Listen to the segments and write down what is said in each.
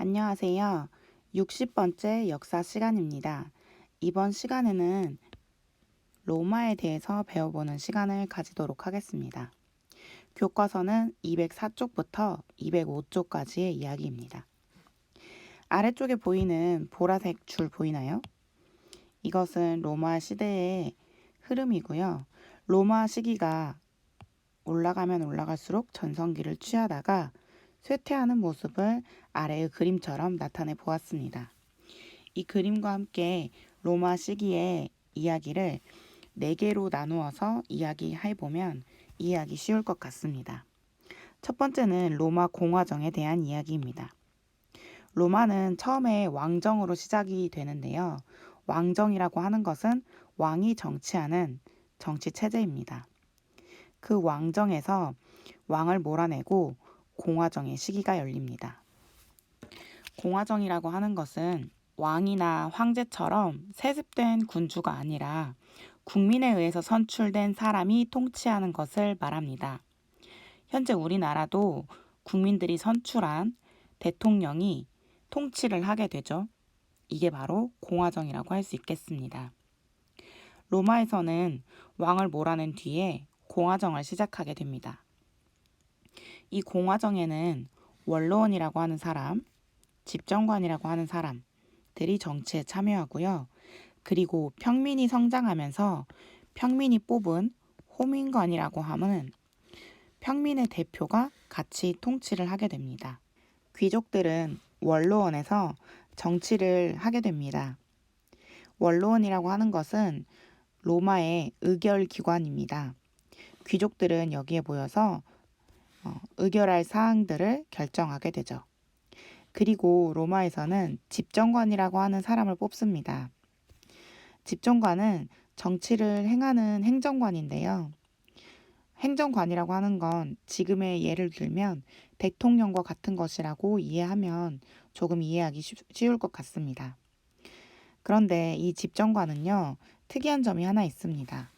안녕하세요. 60번째 역사 시간입니다. 이번 시간에는 로마에 대해서 배워보는 시간을 가지도록 하겠습니다. 교과서는 204쪽부터 205쪽까지의 이야기입니다. 아래쪽에 보이는 보라색 줄 보이나요? 이것은 로마 시대의 흐름이고요. 로마 시기가 올라가면 올라갈수록 전성기를 취하다가 쇠퇴하는 모습을 아래의 그림처럼 나타내 보았습니다. 이 그림과 함께 로마 시기의 이야기를 4개로 나누어서 이야기해보면 이해하기 쉬울 것 같습니다. 첫 번째는 로마 공화정에 대한 이야기입니다. 로마는 처음에 왕정으로 시작이 되는데요. 왕정이라고 하는 것은 왕이 정치하는 정치 체제입니다. 그 왕정에서 왕을 몰아내고 공화정의 시기가 열립니다. 공화정이라고 하는 것은 왕이나 황제처럼 세습된 군주가 아니라 국민에 의해서 선출된 사람이 통치하는 것을 말합니다. 현재 우리나라도 국민들이 선출한 대통령이 통치를 하게 되죠. 이게 바로 공화정이라고 할 수 있겠습니다. 로마에서는 왕을 몰아낸 뒤에 공화정을 시작하게 됩니다. 이 공화정에는 원로원이라고 하는 사람, 집정관이라고 하는 사람들이 정치에 참여하고요. 그리고 평민이 성장하면서 평민이 뽑은 호민관이라고 하는 평민의 대표가 같이 통치를 하게 됩니다. 귀족들은 원로원에서 정치를 하게 됩니다. 원로원이라고 하는 것은 로마의 의결기관입니다. 귀족들은 여기에 모여서 의결할 사항들을 결정하게 되죠. 그리고 로마에서는 집정관이라고 하는 사람을 뽑습니다. 집정관은 정치를 행하는 행정관인데요. 행정관이라고 하는 건 지금의 예를 들면 대통령과 같은 것이라고 이해하면 조금 이해하기 쉬울 것 같습니다. 그런데 이 집정관은요, 특이한 점이 하나 있습니다.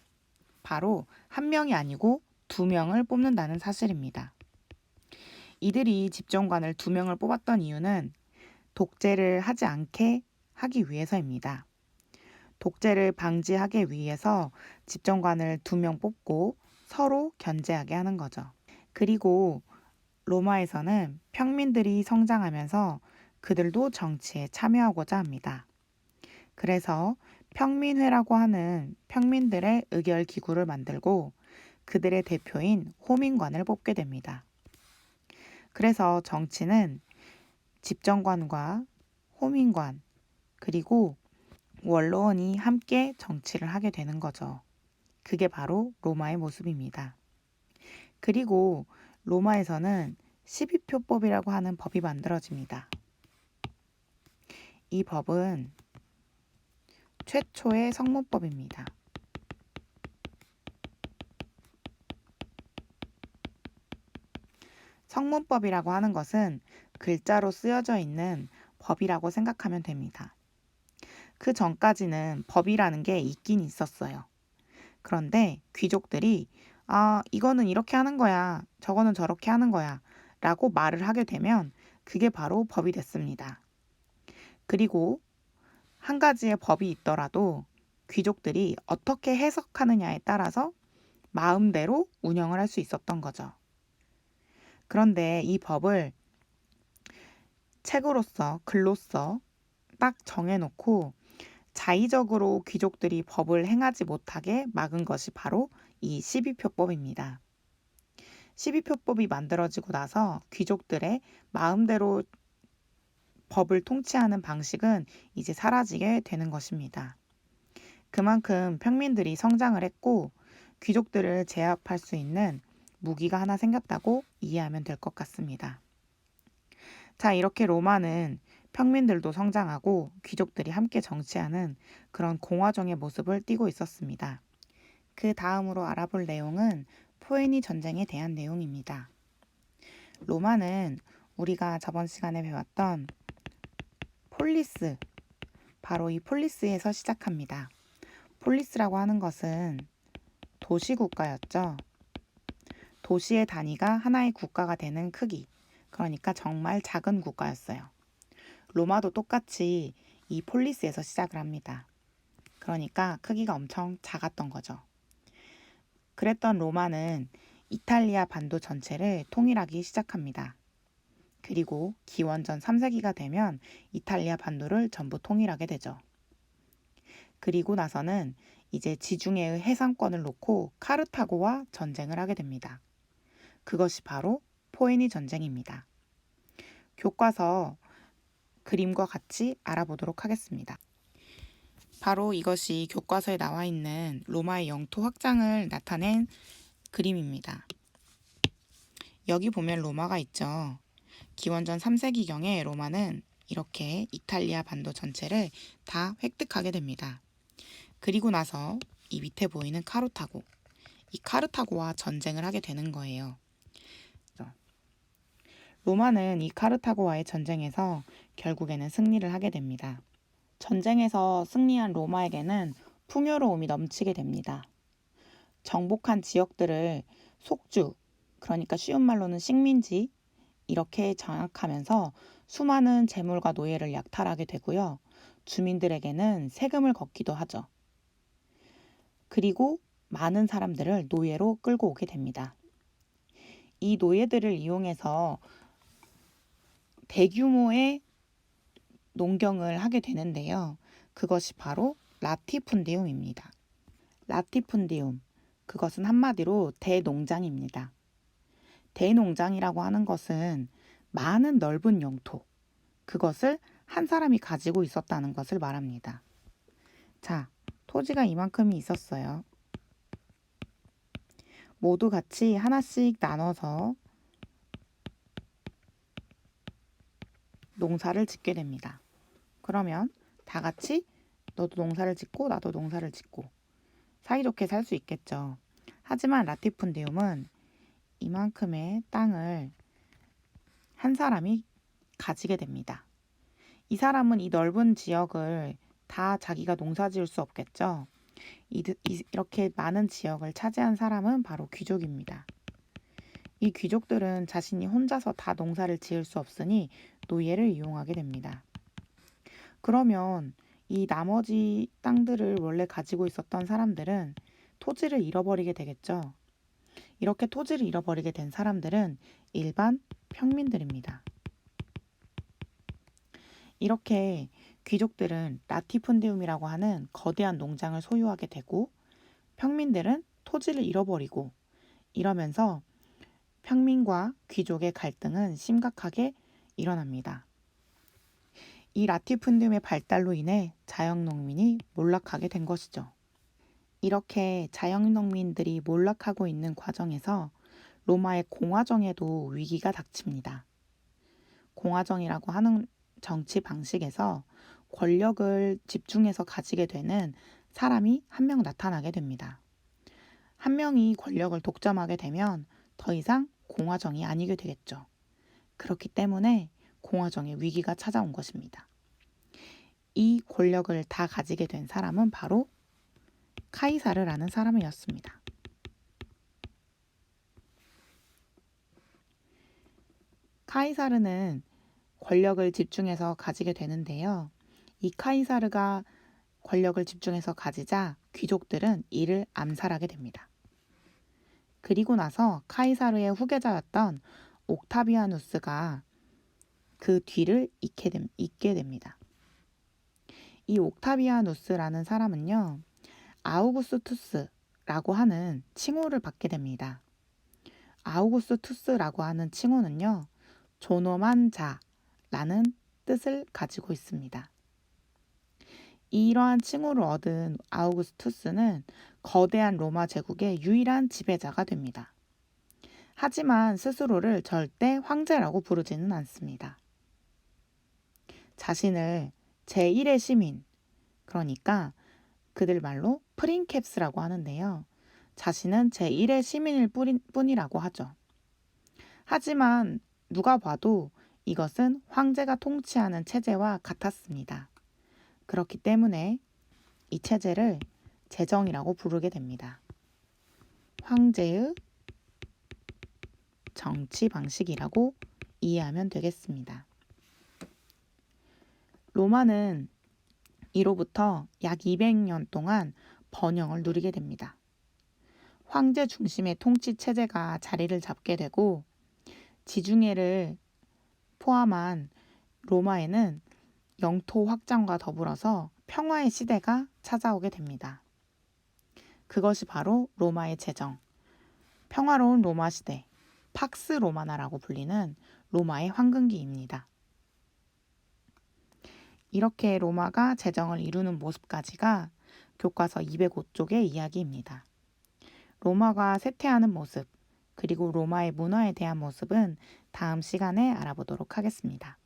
바로 한 명이 아니고 2명을 뽑는다는 사실입니다. 이들이 집정관을 2명을 뽑았던 이유는 독재를 하지 않게 하기 위해서입니다. 독재를 방지하기 위해서 집정관을 2명 뽑고 서로 견제하게 하는 거죠. 그리고 로마에서는 평민들이 성장하면서 그들도 정치에 참여하고자 합니다. 그래서 평민회라고 하는 평민들의 의결 기구를 만들고 그들의 대표인 호민관을 뽑게 됩니다. 그래서 정치는 집정관과 호민관 그리고 원로원이 함께 정치를 하게 되는 거죠. 그게 바로 로마의 모습입니다. 그리고 로마에서는 12표법이라고 하는 법이 만들어집니다. 이 법은 최초의 성문법입니다. 성문법이라고 하는 것은 글자로 쓰여져 있는 법이라고 생각하면 됩니다. 그 전까지는 법이라는 게 있긴 있었어요. 그런데 귀족들이 이거는 이렇게 하는 거야, 저거는 저렇게 하는 거야 라고 말을 하게 되면 그게 바로 법이 됐습니다. 그리고 한 가지의 법이 있더라도 귀족들이 어떻게 해석하느냐에 따라서 마음대로 운영을 할 수 있었던 거죠. 그런데 이 법을 책으로서 글로써 딱 정해놓고 자의적으로 귀족들이 법을 행하지 못하게 막은 것이 바로 이 12표법입니다. 12표법이 만들어지고 나서 귀족들의 마음대로 법을 통치하는 방식은 이제 사라지게 되는 것입니다. 그만큼 평민들이 성장을 했고 귀족들을 제압할 수 있는 무기가 하나 생겼다고 이해하면 될 것 같습니다. 자, 이렇게 로마는 평민들도 성장하고 귀족들이 함께 정치하는 그런 공화정의 모습을 띠고 있었습니다. 그 다음으로 알아볼 내용은 포에니 전쟁에 대한 내용입니다. 로마는 우리가 저번 시간에 배웠던 폴리스, 바로 이 폴리스에서 시작합니다. 폴리스라고 하는 것은 도시국가였죠. 도시의 단위가 하나의 국가가 되는 크기, 그러니까 정말 작은 국가였어요. 로마도 똑같이 이 폴리스에서 시작을 합니다. 그러니까 크기가 엄청 작았던 거죠. 그랬던 로마는 이탈리아 반도 전체를 통일하기 시작합니다. 그리고 기원전 3세기가 되면 이탈리아 반도를 전부 통일하게 되죠. 그리고 나서는 이제 지중해의 해상권을 놓고 카르타고와 전쟁을 하게 됩니다. 그것이 바로 포에니 전쟁입니다. 교과서 그림과 같이 알아보도록 하겠습니다. 바로 이것이 교과서에 나와 있는 로마의 영토 확장을 나타낸 그림입니다. 여기 보면 로마가 있죠. 기원전 3세기경에 로마는 이렇게 이탈리아 반도 전체를 다 획득하게 됩니다. 그리고 나서 이 밑에 보이는 카르타고, 이 카르타고와 전쟁을 하게 되는 거예요. 로마는 이 카르타고와의 전쟁에서 결국에는 승리를 하게 됩니다. 전쟁에서 승리한 로마에게는 풍요로움이 넘치게 됩니다. 정복한 지역들을 속주, 그러니까 쉬운 말로는 식민지, 이렇게 장악하면서 수많은 재물과 노예를 약탈하게 되고요. 주민들에게는 세금을 걷기도 하죠. 그리고 많은 사람들을 노예로 끌고 오게 됩니다. 이 노예들을 이용해서 대규모의 농경을 하게 되는데요. 그것이 바로 라티푼디움입니다. 라티푼디움, 그것은 한마디로 대농장입니다. 대농장이라고 하는 것은 많은 넓은 영토, 그것을 한 사람이 가지고 있었다는 것을 말합니다. 자, 토지가 이만큼이 있었어요. 모두 같이 하나씩 나눠서 농사를 짓게 됩니다. 그러면 다 같이 너도 농사를 짓고 나도 농사를 짓고 사이좋게 살 수 있겠죠. 하지만 라티푼디움은 이만큼의 땅을 한 사람이 가지게 됩니다. 이 사람은 이 넓은 지역을 다 자기가 농사 지을 수 없겠죠. 이렇게 많은 지역을 차지한 사람은 바로 귀족입니다. 이 귀족들은 자신이 혼자서 다 농사를 지을 수 없으니 노예를 이용하게 됩니다. 그러면 이 나머지 땅들을 원래 가지고 있었던 사람들은 토지를 잃어버리게 되겠죠. 이렇게 토지를 잃어버리게 된 사람들은 일반 평민들입니다. 이렇게 귀족들은 라티푼디움이라고 하는 거대한 농장을 소유하게 되고 평민들은 토지를 잃어버리고 이러면서 평민과 귀족의 갈등은 심각하게 일어납니다. 이 라티푼디움의 발달로 인해 자영농민이 몰락하게 된 것이죠. 이렇게 자영농민들이 몰락하고 있는 과정에서 로마의 공화정에도 위기가 닥칩니다. 공화정이라고 하는 정치 방식에서 권력을 집중해서 가지게 되는 사람이 한 명 나타나게 됩니다. 한 명이 권력을 독점하게 되면 더 이상 공화정이 아니게 되겠죠. 그렇기 때문에 공화정의 위기가 찾아온 것입니다. 이 권력을 다 가지게 된 사람은 바로 카이사르라는 사람이었습니다. 카이사르는 권력을 집중해서 가지게 되는데요. 이 카이사르가 권력을 집중해서 가지자 귀족들은 이를 암살하게 됩니다. 그리고 나서 카이사르의 후계자였던 옥타비아누스가 그 뒤를 잇게 됩니다. 이 옥타비아누스라는 사람은요, 아우구스투스라고 하는 칭호를 받게 됩니다. 아우구스투스라고 하는 칭호는요, 존엄한 자라는 뜻을 가지고 있습니다. 이러한 칭호를 얻은 아우구스투스는 거대한 로마 제국의 유일한 지배자가 됩니다. 하지만 스스로를 절대 황제라고 부르지는 않습니다. 자신을 제1의 시민, 그러니까 그들 말로 프린캡스라고 하는데요. 자신은 제1의 시민일 뿐이라고 하죠. 하지만 누가 봐도 이것은 황제가 통치하는 체제와 같았습니다. 그렇기 때문에 이 체제를 제정이라고 부르게 됩니다. 황제의 정치 방식이라고 이해하면 되겠습니다. 로마는 이로부터 약 200년 동안 번영을 누리게 됩니다. 황제 중심의 통치 체제가 자리를 잡게 되고 지중해를 포함한 로마에는 영토 확장과 더불어서 평화의 시대가 찾아오게 됩니다. 그것이 바로 로마의 제정, 평화로운 로마 시대, 팍스 로마나라고 불리는 로마의 황금기입니다. 이렇게 로마가 제정을 이루는 모습까지가 교과서 205쪽의 이야기입니다. 로마가 쇠퇴하는 모습, 그리고 로마의 문화에 대한 모습은 다음 시간에 알아보도록 하겠습니다.